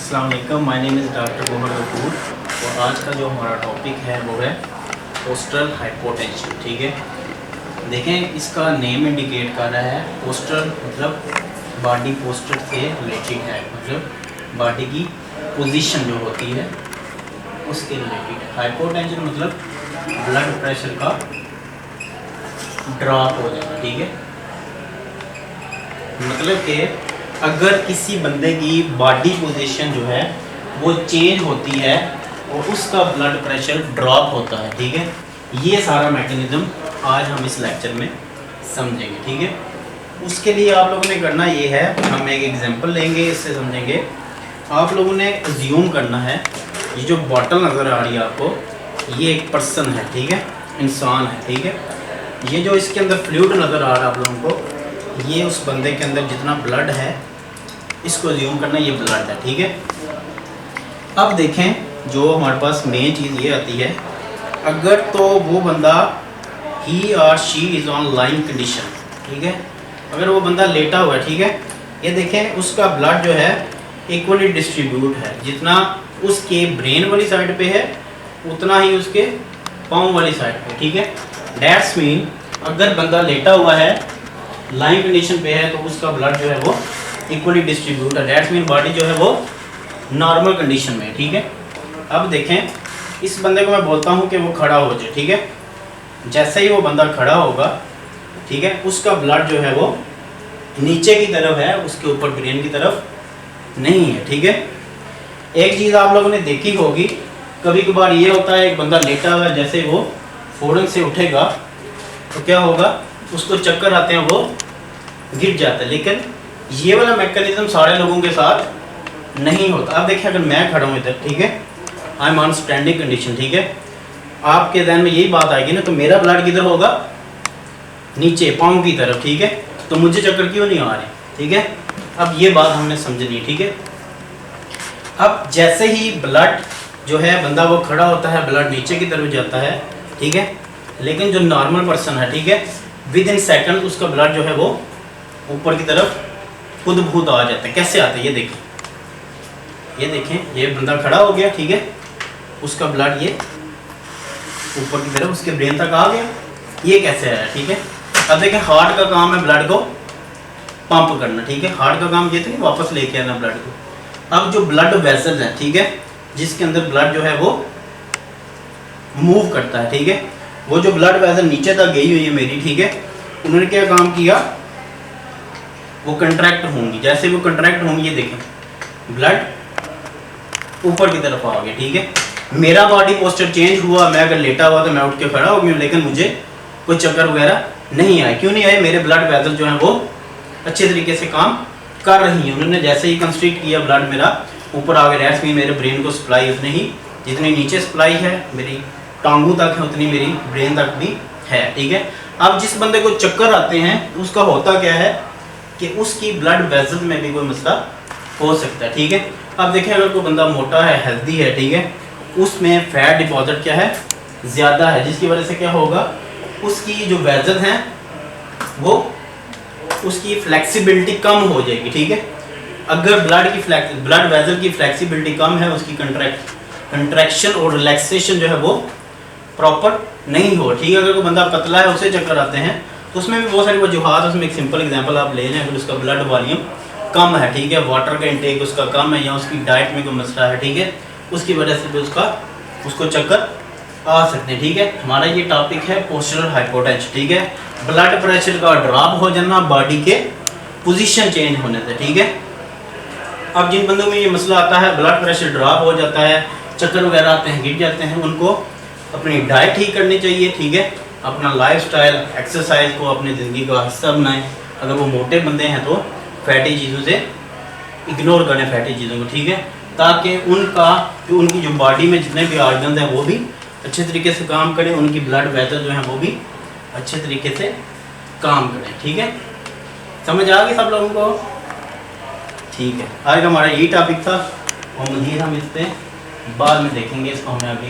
अस्सलाम वालेकुम, my name is doctor Mohammad Kapoor. और आज का जो हमारा टॉपिक है वो है पोस्टरल हाइपोटेंशन। ठीक है, देखें इसका नेम इंडिकेट कर रहा है। पोस्टरल मतलब बॉडी पोस्टर से रिलेटेड है, मतलब बॉडी की पोजीशन जो होती है उसके रिलेटेड है। हाइपोटेंशन मतलब ब्लड प्रेशर का ड्रॉप हो जाना। ठीक है, मतलब कि अगर किसी बंदे की बॉडी पोजीशन जो है वो चेंज होती है और उसका ब्लड प्रेशर ड्रॉप होता है। ठीक है, ये सारा मैकेनिज्म आज हम इस लेक्चर में समझेंगे। ठीक है, उसके लिए आप लोगों ने करना ये है, हम एक एग्जांपल लेंगे, इससे समझेंगे। आप लोगों ने अज्यूम करना है ये जो बॉटल नज़र आ रही है आपको, ये एक पर्सन है। ठीक है, इंसान है। ठीक है, ये जो इसके अंदर फ्लूइड नज़र आ रहा है आप लोगों को, ये उस बंदे के अंदर जितना ब्लड है इसको अज्यूम करना ये ब्लड है। ठीक है, अब देखें जो हमारे पास मेन चीज़ ये आती है, अगर तो वो बंदा ही और she is on line condition. ठीक है, अगर वो बंदा लेटा हुआ है, ठीक है, ये देखें उसका ब्लड जो है इक्वली डिस्ट्रीब्यूट है, जितना उसके ब्रेन वाली साइड पे है उतना ही उसके पाँव वाली साइड पे। ठीक है, डैट्स मीन अगर बंदा लेटा हुआ है लाइन कंडीशन पे है तो उसका ब्लड जो है वो इक्वली डिस्ट्रीब्यूट है। डैट्स मीन बॉडी जो है वो नॉर्मल कंडीशन में है। ठीक है, अब देखें इस बंदे को मैं बोलता हूँ कि वो खड़ा हो जाए। ठीक है, जैसे ही वो बंदा खड़ा होगा, ठीक है, उसका ब्लड जो है वो नीचे की तरफ है, उसके ऊपर ब्रेन की तरफ नहीं है। ठीक है, एक चीज़ आप लोगों ने देखी होगी, कभी कभार ये होता है एक बंदा लेटा हुआ है, जैसे वो फ़ौरन से उठेगा तो क्या होगा, उसको चक्कर आते हैं, वो गिर जाता है। लेकिन ये वाला मैकेनिज्म सारे लोगों के साथ नहीं होता। अब देखिए अगर मैं खड़ा हूँ इधर, ठीक है, I am on standing condition. ठीक है, आपके ध्यान में यही बात आएगी ना, तो मेरा ब्लड किधर होगा, नीचे पाँव की तरफ। ठीक है, तो मुझे चक्कर क्यों नहीं आ रहे। ठीक है, अब ये बात हमने समझनी है। ठीक है, अब जैसे ही ब्लड जो है बंदा वो खड़ा होता है, ब्लड नीचे की तरफ जाता है। ठीक है, लेकिन जो नॉर्मल पर्सन है, ठीक है, विद इन सेकंड उसका ब्लड जो है वो ऊपर की तरफ खुद बहुत आ जाता है। कैसे आता है ये देखें, ये देखें, ये बंदा खड़ा हो गया, ठीक है, उसका ब्लड ये ऊपर की तरफ उसके ब्रेन तक आ गया। ये कैसे आया। ठीक है, अब देखें हार्ट का काम है ब्लड को पंप करना। ठीक है, हार्ट का काम ये था कि वापस लेके आना ब्लड को। अब जो ब्लड वेसल्स हैं, ठीक है, जिसके अंदर ब्लड जो है वो मूव करता है, ठीक है, वो जो ब्लड वेसल नीचे तक गई हुई है मेरी, ठीक है, उन्होंने क्या काम किया, वो कंट्रैक्ट होंगी। जैसे वो कंट्रैक्ट होंगी, ये देखें ब्लड ऊपर की तरफ आ गया। ठीक है, मेरा बॉडी पोस्चर चेंज हुआ, मैं अगर लेटा हुआ तो मैं उठ के खड़ा हो गया, लेकिन मुझे कोई चक्कर वगैरह नहीं आए। क्यों नहीं आए, मेरे ब्लड वेसल जो हैं वो अच्छे तरीके से काम कर रही हैं। उन्होंने जैसे ही कंस्ट्रिक्ट किया, ब्लड मेरा ऊपर आ गया। डैट्स मीन मेरे ब्रेन को सप्लाई उतनी ही, जितनी नीचे सप्लाई है मेरी टांगों तक है, उतनी मेरी ब्रेन तक भी है। ठीक है, अब जिस बंदे को चक्कर आते हैं उसका होता क्या है कि उसकी ब्लड वेसल में भी कोई मसला हो सकता है। ठीक है, अब देखें अगर कोई बंदा मोटा है, हेल्दी है, ठीक है, उसमें फैट डिपॉजिट क्या है, ज़्यादा है, जिसकी वजह से क्या होगा, उसकी जो वेसल हैं वो उसकी फ्लेक्सिबिलिटी कम हो जाएगी। ठीक है, अगर ब्लड वेसल की फ्लेक्सिबिलिटी कम है, उसकी कंट्रैक्शन और रिलैक्सेशन जो है वो प्रॉपर नहीं हो। ठीक है, अगर कोई बंदा पतला है उसे चक्कर आते हैं, तो उसमें भी बहुत सारी वजूहत। उसमें एक सिंपल एग्जांपल आप ले लें, अगर उसका ब्लड वॉल्यूम कम है, ठीक है, वाटर का इंटेक उसका कम है, या उसकी डाइट में कोई मसला है, ठीक है, उसकी वजह से भी उसको चक्कर आ सकते हैं। ठीक है, हमारा ये टॉपिक है पोस्चरल हाइपोटेंशन। ठीक है, ब्लड प्रेशर का ड्रॉप हो जाना बॉडी के पोजीशन चेंज होने से। ठीक है, अब जिन बंदों में ये मसला आता है, ब्लड प्रेशर ड्रॉप हो जाता है, चक्कर वगैरह आते हैं, गिर जाते हैं, उनको अपनी डाइट ठीक करनी चाहिए। ठीक है, अपना लाइफस्टाइल, एक्सरसाइज को अपनी ज़िंदगी का हिस्सा बनाएं। अगर वो मोटे बंदे हैं तो फैटी चीज़ों से इग्नोर करें, फैटी चीज़ों को। ठीक है, ताकि उनकी जो बॉडी में जितने भी ऑर्गन्स हैं वो भी अच्छे तरीके से काम करें, उनकी ब्लड वेसल जो हैं वो भी अच्छे तरीके से काम करें। ठीक है, समझ आ गई सब लोगों को। ठीक है, आज का हमारा यही टॉपिक था और मज़ीद हम इस पर बाद में देखेंगे, इसको हमें अभी